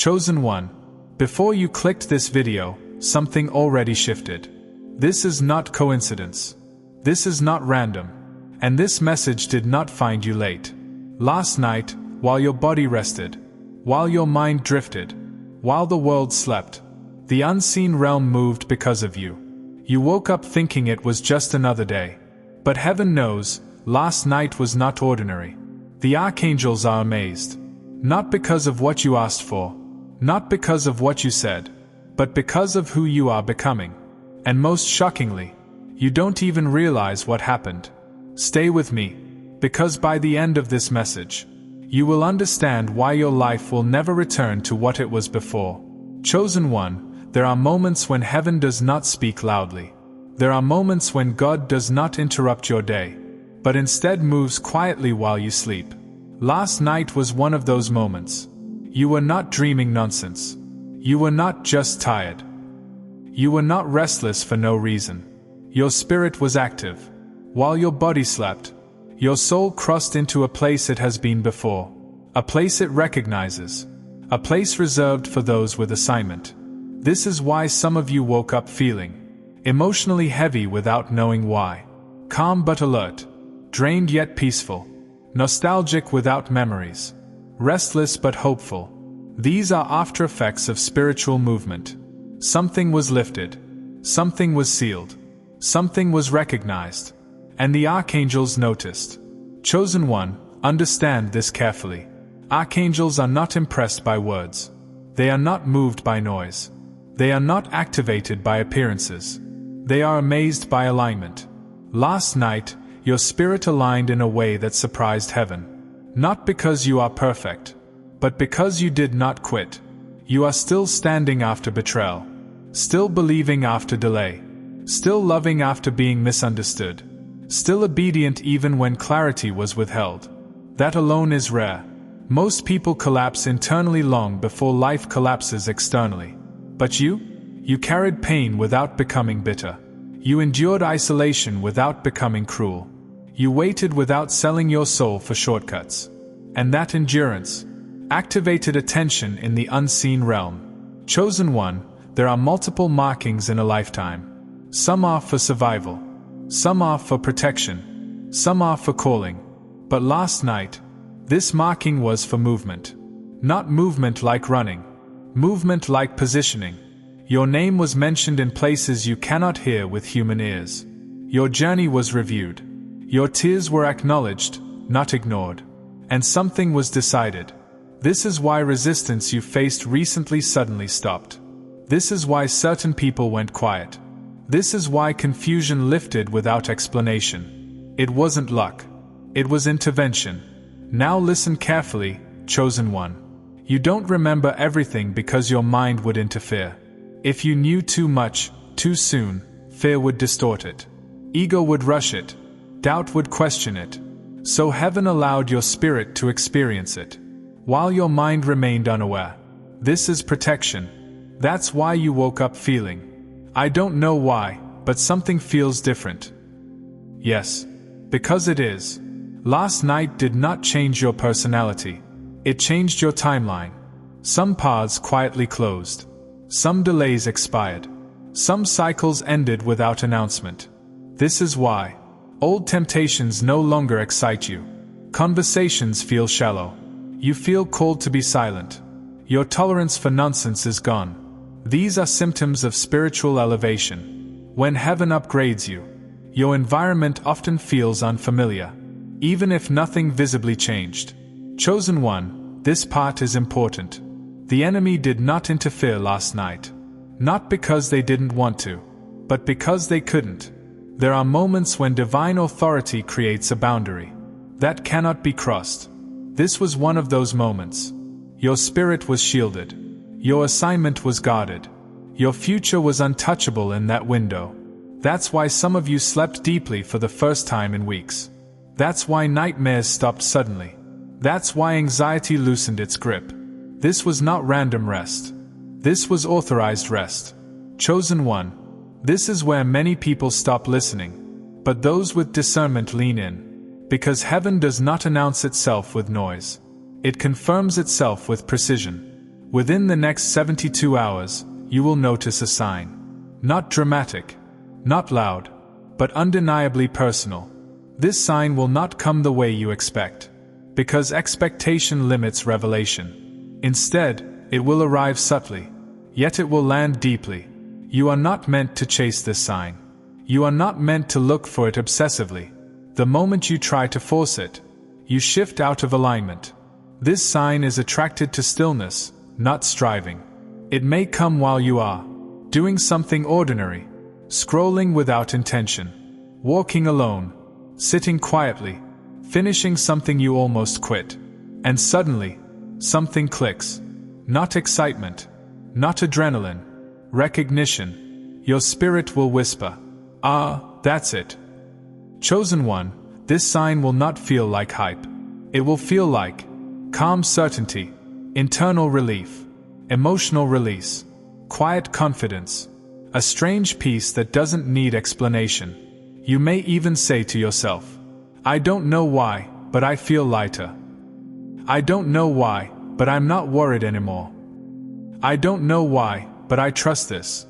Chosen one, before you clicked this video, something already shifted. This is not coincidence. This is not random. And this message did not find you late. Last night, while your body rested, while your mind drifted, while the world slept, the unseen realm moved because of you. You woke up thinking it was just another day. But heaven knows, last night was not ordinary. The archangels are amazed. Not because of what you asked for, not because of what you said, but because of who you are becoming. And most shockingly, you don't even realize what happened. Stay with me, because by the end of this message, you will understand why your life will never return to what it was before. Chosen one, there are moments when heaven does not speak loudly. There are moments when God does not interrupt your day, but instead moves quietly while you sleep. Last night was one of those moments. You were not dreaming nonsense. You were not just tired. You were not restless for no reason. Your spirit was active. While your body slept, your soul crossed into a place it has been before, a place it recognizes, a place reserved for those with assignment. This is why some of you woke up feeling emotionally heavy without knowing why, calm but alert, drained yet peaceful, nostalgic without memories, restless but hopeful. These are after effects of spiritual movement. Something was lifted, something was sealed, something was recognized. And the archangels noticed. Chosen one, understand this carefully. Archangels are not impressed by words. They are not moved by noise. They are not activated by appearances. They are amazed by alignment. Last night, your spirit aligned in a way that surprised heaven. Not because you are perfect, but because you did not quit. You are still standing after betrayal. Still believing after delay. Still loving after being misunderstood. Still obedient even when clarity was withheld. That alone is rare. Most people collapse internally long before life collapses externally. But you carried pain without becoming bitter. You endured isolation without becoming cruel. You waited without selling your soul for shortcuts. And that endurance activated attention in the unseen realm. Chosen one, there are multiple markings in a lifetime. Some are for survival. Some are for protection, some are for calling. But last night, this marking was for movement. Not movement like running, movement like positioning. Your name was mentioned in places you cannot hear with human ears. Your journey was reviewed. Your tears were acknowledged, not ignored. And something was decided. This is why resistance you faced recently suddenly stopped. This is why certain people went quiet. This is why confusion lifted without explanation. It wasn't luck. It was intervention. Now listen carefully, chosen one. You don't remember everything because your mind would interfere. If you knew too much, too soon, fear would distort it. Ego would rush it. Doubt would question it. So heaven allowed your spirit to experience it, while your mind remained unaware. This is protection. That's why you woke up feeling, I don't know why, but something feels different. Yes, because it is. Last night did not change your personality. It changed your timeline. Some paths quietly closed. Some delays expired. Some cycles ended without announcement. This is why. Old temptations no longer excite you. Conversations feel shallow. You feel called to be silent. Your tolerance for nonsense is gone. These are symptoms of spiritual elevation. When heaven upgrades you, your environment often feels unfamiliar, even if nothing visibly changed. Chosen one, this part is important. The enemy did not interfere last night. Not because they didn't want to, but because they couldn't. There are moments when divine authority creates a boundary that cannot be crossed. This was one of those moments. Your spirit was shielded. Your assignment was guarded. Your future was untouchable in that window. That's why some of you slept deeply for the first time in weeks. That's why nightmares stopped suddenly. That's why anxiety loosened its grip. This was not random rest. This was authorized rest. Chosen one. This is where many people stop listening, but those with discernment lean in. Because heaven does not announce itself with noise. It confirms itself with precision. Within the next 72 hours, you will notice a sign. Not dramatic, not loud, but undeniably personal. This sign will not come the way you expect, because expectation limits revelation. Instead, it will arrive subtly, yet it will land deeply. You are not meant to chase this sign. You are not meant to look for it obsessively. The moment you try to force it, you shift out of alignment. This sign is attracted to stillness, not striving. It may come while you are doing something ordinary, scrolling without intention, walking alone, sitting quietly, finishing something you almost quit. And suddenly, something clicks. Not excitement, not adrenaline, recognition. Your spirit will whisper, "Ah, that's it." Chosen one, this sign will not feel like hype. It will feel like calm certainty, internal relief, emotional release, quiet confidence, a strange peace that doesn't need explanation. You may even say to yourself, "I don't know why, but I feel lighter. I don't know why, but I'm not worried anymore. I don't know why, but I trust this."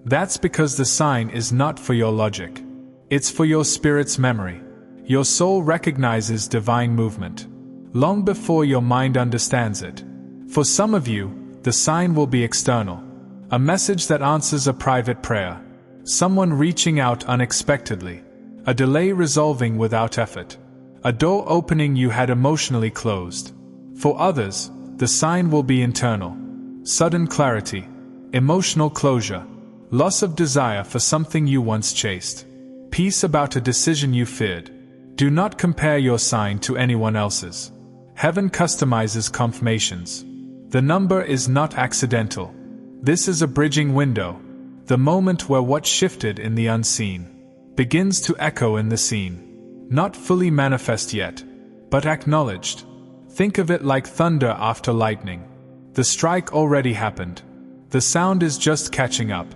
That's because the sign is not for your logic. It's for your spirit's memory. Your soul recognizes divine movement long before your mind understands it. For some of you, the sign will be external. A message that answers a private prayer. Someone reaching out unexpectedly. A delay resolving without effort. A door opening you had emotionally closed. For others, the sign will be internal. Sudden clarity, emotional closure, loss of desire for something you once chased, peace about a decision you feared. Do not compare your sign to anyone else's. Heaven customizes confirmations. The number is not accidental. This is a bridging window, the moment where what shifted in the unseen begins to echo in the seen. Not fully manifest yet, but acknowledged. Think of it like thunder after lightning. The strike already happened. The sound is just catching up.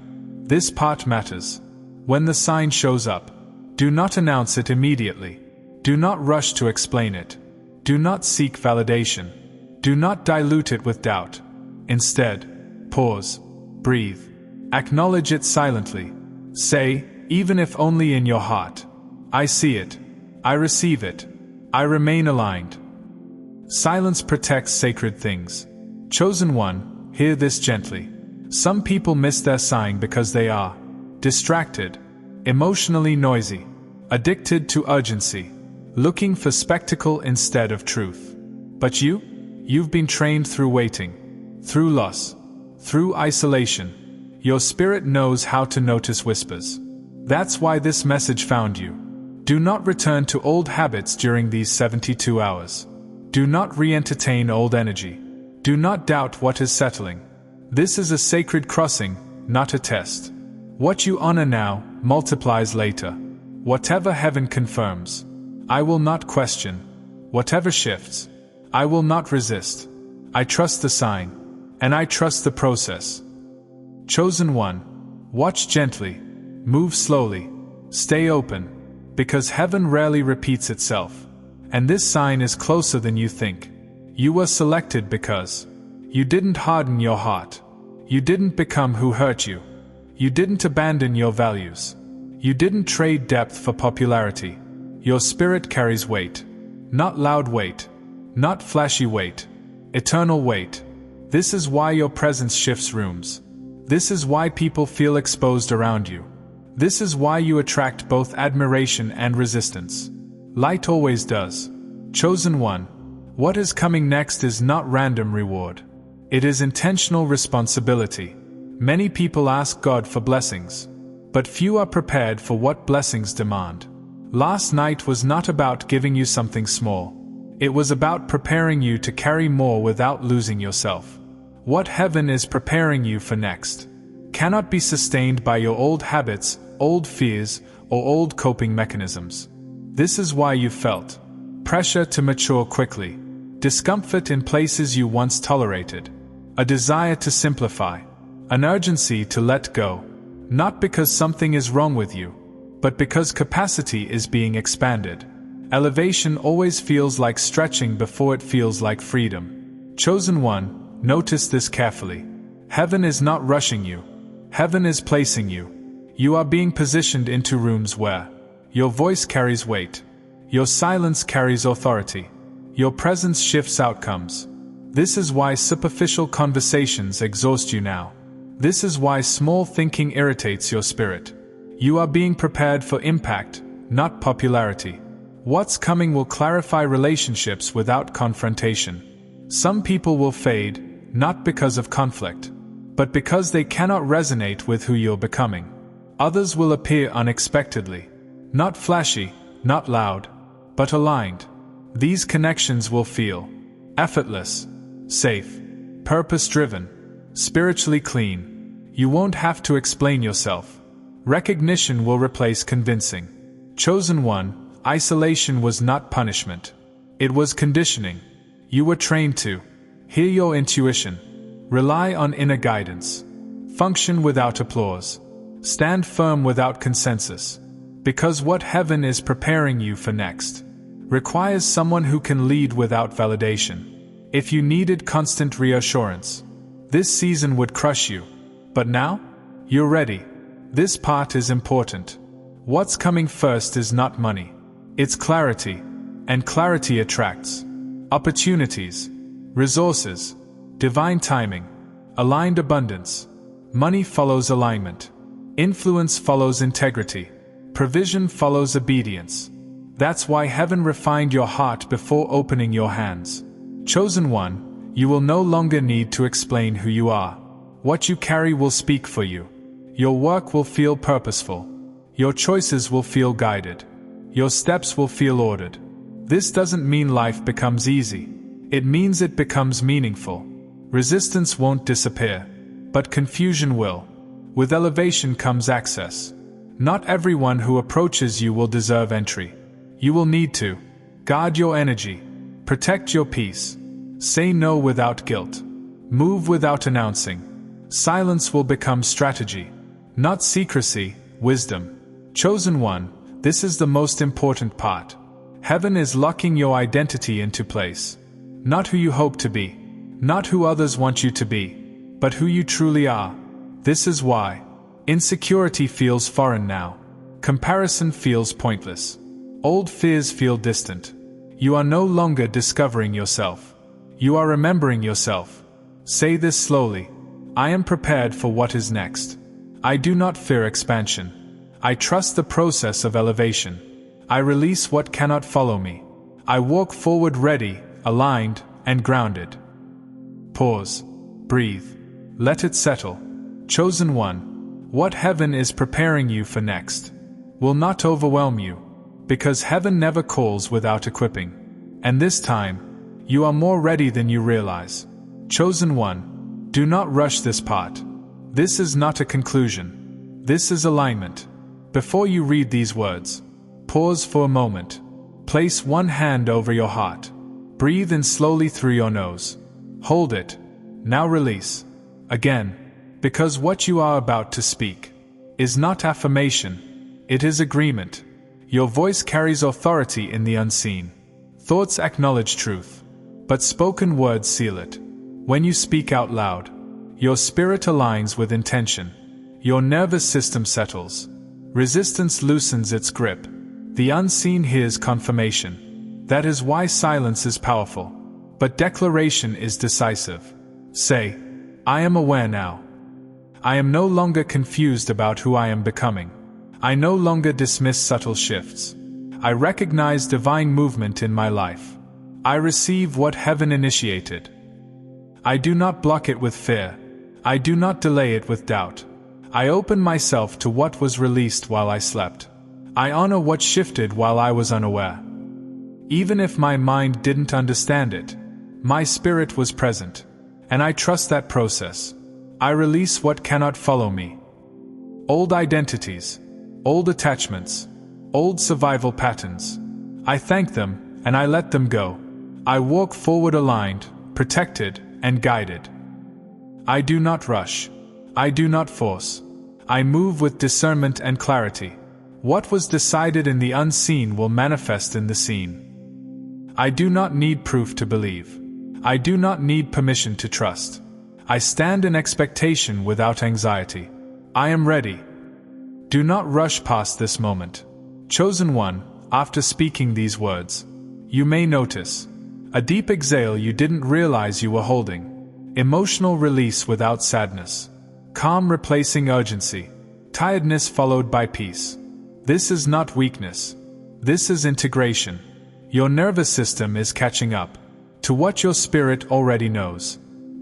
This part matters. When the sign shows up, do not announce it immediately. Do not rush to explain it. Do not seek validation. Do not dilute it with doubt. Instead, pause, breathe, acknowledge it silently. Say, even if only in your heart, "I see it. I receive it. I remain aligned." Silence protects sacred things. Chosen one, hear this gently. Some people miss their sign because they are distracted, emotionally noisy, addicted to urgency, looking for spectacle instead of truth. But you've been trained through waiting, through loss, through isolation. Your spirit knows how to notice whispers. That's why this message found you. Do not return to old habits during these 72 hours. Do not re-entertain old energy. Do not doubt what is settling. This is a sacred crossing, not a test. What you honor now multiplies later. Whatever heaven confirms, I will not question. Whatever shifts, I will not resist. I trust the sign, and I trust the process. Chosen one, watch gently, move slowly, stay open, because heaven rarely repeats itself. And this sign is closer than you think. You were selected because you didn't harden your heart. You didn't become who hurt you. You didn't abandon your values. You didn't trade depth for popularity. Your spirit carries weight. Not loud weight. Not flashy weight. Eternal weight. This is why your presence shifts rooms. This is why people feel exposed around you. This is why you attract both admiration and resistance. Light always does. Chosen one, what is coming next is not random reward. It is intentional responsibility. Many people ask God for blessings, but few are prepared for what blessings demand. Last night was not about giving you something small. It was about preparing you to carry more without losing yourself. What heaven is preparing you for next cannot be sustained by your old habits, old fears, or old coping mechanisms. This is why you felt pressure to mature quickly, discomfort in places you once tolerated, a desire to simplify, an urgency to let go, not because something is wrong with you, but because capacity is being expanded. Elevation always feels like stretching before it feels like freedom. Chosen one, Notice this carefully. Heaven is not rushing you. Heaven is placing you. You are being positioned into rooms where your voice carries weight. Your silence carries authority. Your presence shifts outcomes. This is why superficial conversations exhaust you now. This is why small thinking irritates your spirit. You are being prepared for impact, not popularity. What's coming will clarify relationships without confrontation. Some people will fade, not because of conflict, but because they cannot resonate with who you're becoming. Others will appear unexpectedly. Not flashy, not loud, but aligned. These connections will feel effortless, safe, purpose-driven, spiritually clean. You won't have to explain yourself. Recognition will replace convincing. Chosen one, isolation was not punishment. It was conditioning. You were trained to hear your intuition, rely on inner guidance, function without applause, stand firm without consensus. Because what heaven is preparing you for next requires someone who can lead without validation. If you needed constant reassurance, this season would crush you. But now, you're ready. This part is important. What's coming first is not money. It's clarity, and clarity attracts opportunities, resources, divine timing, aligned abundance. Money follows alignment. Influence follows integrity. Provision follows obedience. That's why heaven refined your heart before opening your hands. Chosen one, you will no longer need to explain who you are. What you carry will speak for you. Your work will feel purposeful. Your choices will feel guided. Your steps will feel ordered. This doesn't mean life becomes easy. It means it becomes meaningful. Resistance won't disappear, but confusion will. With elevation comes access. Not everyone who approaches you will deserve entry. You will need to guard your energy, protect your peace, say no without guilt, move without announcing. Silence will become strategy, not secrecy, wisdom. Chosen one, this is the most important part. Heaven is locking your identity into place. Not who you hope to be, not who others want you to be, but who you truly are. This is why insecurity feels foreign now. Comparison feels pointless. Old fears feel distant. You are no longer discovering yourself. You are remembering yourself. Say this slowly. I am prepared for what is next. I do not fear expansion. I trust the process of elevation. I release what cannot follow me. I walk forward ready, aligned, and grounded. Pause. Breathe. Let it settle. Chosen one, what heaven is preparing you for next will not overwhelm you, because heaven never calls without equipping. And this time, you are more ready than you realize. Chosen one, do not rush this part. This is not a conclusion. This is alignment. Before you read these words, pause for a moment. Place one hand over your heart. Breathe in slowly through your nose. Hold it. Now release. Again, because what you are about to speak is not affirmation, it is agreement. Your voice carries authority in the unseen. Thoughts acknowledge truth, but spoken words seal it. When you speak out loud, your spirit aligns with intention. Your nervous system settles. Resistance loosens its grip. The unseen hears confirmation. That is why silence is powerful, but declaration is decisive. Say, I am aware now. I am no longer confused about who I am becoming. I no longer dismiss subtle shifts. I recognize divine movement in my life. I receive what heaven initiated. I do not block it with fear. I do not delay it with doubt. I open myself to what was released while I slept. I honor what shifted while I was unaware. Even if my mind didn't understand it, my spirit was present, and I trust that process. I release what cannot follow me. Old identities, old attachments, old survival patterns. I thank them, and I let them go. I walk forward aligned, protected, and guided. I do not rush. I do not force. I move with discernment and clarity. What was decided in the unseen will manifest in the seen. I do not need proof to believe. I do not need permission to trust. I stand in expectation without anxiety. I am ready. Do not rush past this moment. Chosen one, after speaking these words, you may notice a deep exhale you didn't realize you were holding, emotional release without sadness, calm replacing urgency, tiredness followed by peace. This is not weakness. This is integration. Your nervous system is catching up to what your spirit already knows.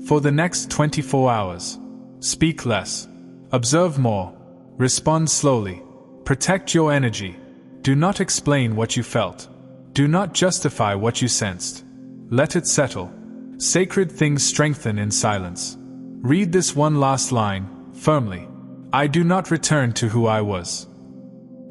For the next 24 hours, speak less, observe more, respond slowly, protect your energy. Do not explain what you felt. Do not justify what you sensed. Let it settle. Sacred things strengthen in silence. Read this one last line, firmly. I do not return to who I was.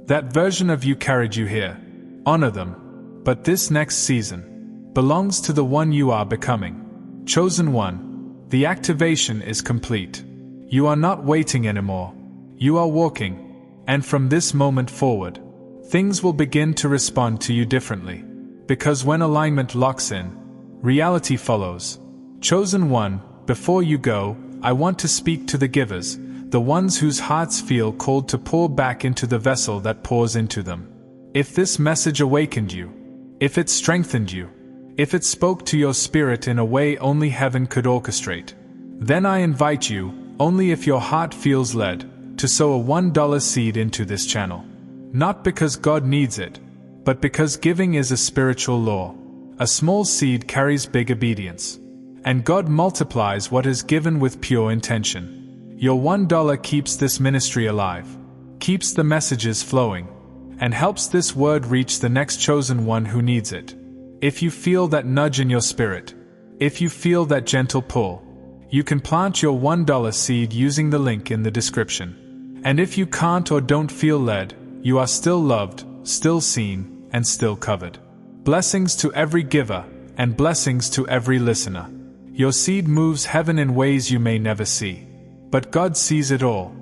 That version of you carried you here. Honor them. But this next season belongs to the one you are becoming. Chosen one, the activation is complete. You are not waiting anymore. You are walking. And from this moment forward, things will begin to respond to you differently. Because when alignment locks in, reality follows. Chosen one, before you go, I want to speak to the givers, the ones whose hearts feel called to pour back into the vessel that pours into them. If this message awakened you, if it strengthened you, if it spoke to your spirit in a way only heaven could orchestrate, then I invite you, only if your heart feels led, to sow a $1 seed into this channel. Not because God needs it, but because giving is a spiritual law. A small seed carries big obedience. And God multiplies what is given with pure intention. Your $1 keeps this ministry alive, keeps the messages flowing, and helps this word reach the next chosen one who needs it. If you feel that nudge in your spirit, if you feel that gentle pull, you can plant your $1 seed using the link in the description. And if you can't or don't feel led, you are still loved, still seen, and still covered. Blessings to every giver, and blessings to every listener. Your seed moves heaven in ways you may never see. But God sees it all,